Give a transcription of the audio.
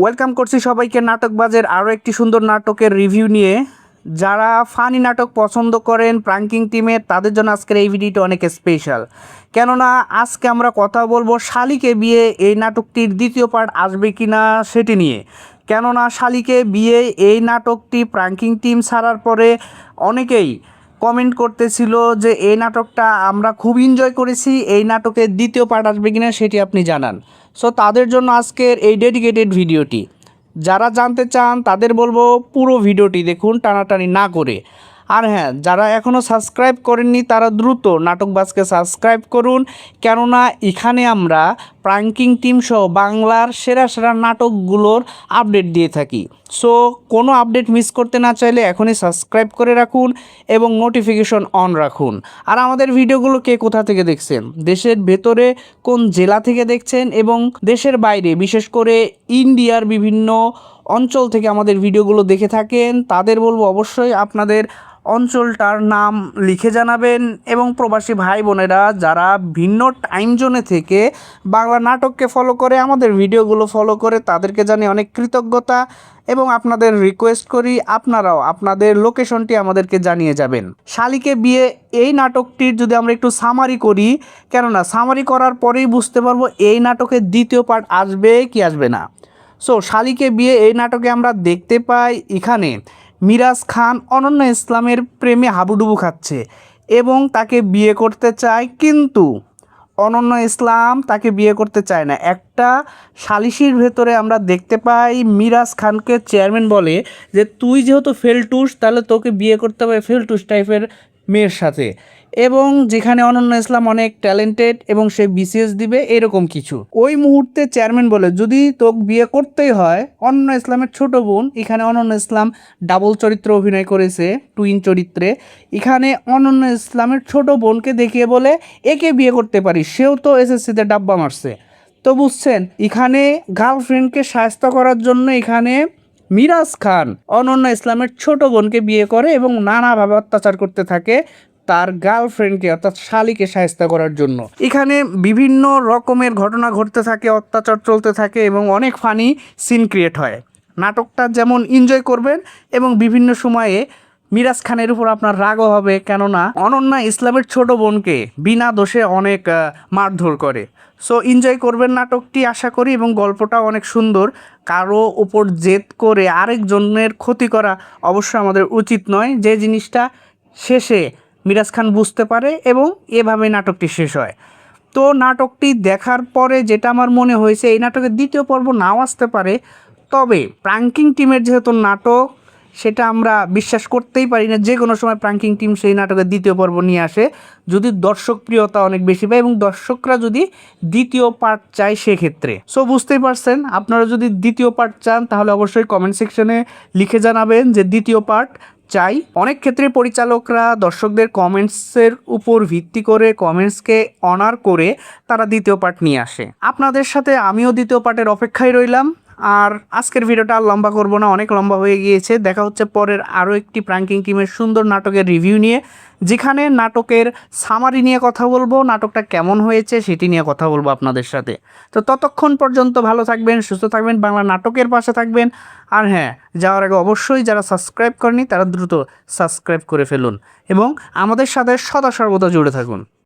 Welcome করছি সবাইকে নাটকবাজের আরও একটি সুন্দর নাটকের রিভিউ নিয়ে। যারা ফানি নাটক পছন্দ করেন প্রাঙ্কিং টিমের, তাদের জন্য আজকের এই ভিডিওটি অনেক স্পেশাল। কেননা আজকে আমরা কথা বলবো শালিকে বিয়ে এই নাটকটির দ্বিতীয় পার্ট আসবে কি না সেটি নিয়ে। কেননা শালিকে বিয়ে এই নাটকটি প্রাঙ্কিং টিম ছাড়ার পরে অনেকেই কমেন্ট করতেছিল যে এই নাটকটা আমরা খুব এনজয় করেছি, এই নাটকের দ্বিতীয় পার্ট আসবে কিনা সেটি আপনি জানান। সো তাদের জন্য আজকের এই ডেডিকেটেড ভিডিওটি। যারা জানতে চান তাদের বলবো পুরো ভিডিওটি দেখুন টানাটানি না করে। আর হ্যাঁ, যারা এখনও সাবস্ক্রাইব করেননি তারা দ্রুত নাটকবাজকে সাবস্ক্রাইব করুন, কেননা এখানে আমরা প্রাঙ্কিং টিম সহ বাংলার সেরা সেরা নাটকগুলোর আপডেট দিয়ে থাকি। সো কোনো আপডেট মিস করতে না চাইলে এখনই সাবস্ক্রাইব করে রাখুন এবং নোটিফিকেশন অন রাখুন। আর আমাদের ভিডিওগুলো কে কোথা থেকে দেখছেন, দেশের ভেতরে কোন জেলা থেকে দেখছেন এবং দেশের বাইরে বিশেষ করে ইন্ডিয়ার বিভিন্ন অঞ্চল থেকে আমাদের ভিডিওগুলো দেখে থাকেন, তাদের বলবো অবশ্যই আপনাদের অঞ্চলটার নাম লিখে জানাবেন। এবং প্রবাসী ভাই বোনেরা যারা ভিন্ন টাইম জোনে থেকে বাংলা নাটককে ফলো করে, আমাদের ভিডিওগুলো ফলো করে, তাদেরকে জানিয়ে অনেক কৃতজ্ঞতা এবং আপনাদের রিকোয়েস্ট করি আপনারাও আপনাদের লোকেশনটি আমাদেরকে জানিয়ে যাবেন। শালিকে বিয়ে এই নাটকটির যদি আমরা একটু সামারি করি, কেননা সামারি করার পরেই বুঝতে পারবো এই নাটকের দ্বিতীয় পার্ট আসবে কি আসবে না। সো শালিকে বিয়ে এই নাটকে আমরা দেখতে পাই এখানে মিরাজ খান অনন্য ইসলামের প্রেমে হাবুডুবু খাচ্ছে এবং তাকে বিয়ে করতে চায়, কিন্তু অনন্য ইসলাম তাকে বিয়ে করতে চায় না। একটা সালিশির ভেতরে আমরা দেখতে পাই মিরাজ খানকে চেয়ারম্যান বলে যে তুই যেহেতু ফেলটুস তাহলে তোকে বিয়ে করতে হবে ফেলটুস টাইপের মেয়ের সাথে, এবং যেখানে অনন্য ইসলাম অনেক ট্যালেন্টেড এবং সে বিসিএস দিবে এরকম কিছু। ওই মুহূর্তে চেয়ারম্যান বলে যদি তোকে বিয়ে করতেই হয় অনন্য ইসলামের ছোট বোন, এখানে অনন্য ইসলাম ডাবল চরিত্রে অভিনয় করেছে, টুইন চরিত্রে। এখানে অনন্য ইসলামের ছোট বোনকে দেখিয়ে বলে একে বিয়ে করতে পারি, সেও তো এসএসসিতে ডাব্বা মারছে। তো বুঝছেন, এখানে গার্লফ্রেন্ডকে সাহায্য করার জন্য এখানে মিরাজ খান অনন্য ইসলামের ছোট বোনকে বিয়ে করে এবং নানাভাবে অত্যাচার করতে থাকে তার গার্লফ্রেন্ডকে অর্থাৎ শালিকে সাহায্য করার জন্য। এখানে বিভিন্ন রকমের ঘটনা ঘটতে থাকে, অত্যাচার চলতে থাকে এবং অনেক ফানি সিন ক্রিয়েট হয়। নাটকটা যেমন এনজয় করবেন এবং বিভিন্ন সময়ে মিরাজ খানের উপর আপনার রাগও হবে, কেননা অনন্যা ইসলামের ছোট বোনকে বিনা দোষে অনেক মারধর করে। সো এনজয় করবেন নাটকটি আশা করি, এবং গল্পটা অনেক সুন্দর। কারো উপর জেদ করে আরেকজনের ক্ষতি করা অবশ্যই আমাদের উচিত নয়, যে জিনিসটা শেষে মিরাজ খান বুঝতে পারে এবং এভাবে নাটকটি শেষ হয়। তো নাটকটি দেখার পরে যেটা আমার মনে হয়েছে, এই নাটকের দ্বিতীয় পর্ব নাও আসতে পারে, তবে প্রাঙ্কিং টিমের যেহেতু নাটক সেটা আমরা বিশ্বাস করতেই পারি না যে কোনো সময় প্রাঙ্কিং টিম সেই নাটকের দ্বিতীয় পর্ব নিয়ে আসে, যদি দর্শক প্রিয়তা অনেক বেশি পায় এবং দর্শকরা যদি দ্বিতীয় পার্ট চায় সেক্ষেত্রে। সো বুঝতেই পারছেন, আপনারা যদি দ্বিতীয় পার্ট চান তাহলে অবশ্যই কমেন্ট সেকশনে লিখে জানাবেন যে দ্বিতীয় পার্ট চাই। অনেক ক্ষেত্রে পরিচালকরা দর্শকদের কমেন্টসের উপর ভিত্তি করে, কমেন্টসকে অনার করে তারা দ্বিতীয় পার্ট নিয়ে আসে। আপনাদের সাথে আমিও দ্বিতীয় পার্টের অপেক্ষায় রইলাম। আর আজকের ভিডিওটা আর লম্বা করব না, অনেক লম্বা হয়ে গিয়েছে। দেখা হচ্ছে পরের আরও একটি প্রাঙ্কিং টিমের সুন্দর নাটকের রিভিউ নিয়ে, যেখানে নাটকের সামারি নিয়ে কথা বলবো, নাটকটা কেমন হয়েছে সেটি নিয়ে কথা বলবো আপনাদের সাথে। তো ততক্ষণ পর্যন্ত ভালো থাকবেন, সুস্থ থাকবেন, বাংলা নাটকের পাশে থাকবেন। আর হ্যাঁ, যাওয়ার আগে অবশ্যই যারা সাবস্ক্রাইব করেনি তারা দ্রুত সাবস্ক্রাইব করে ফেলুন এবং আমাদের সাথে সদা সর্বদা জুড়ে থাকুন।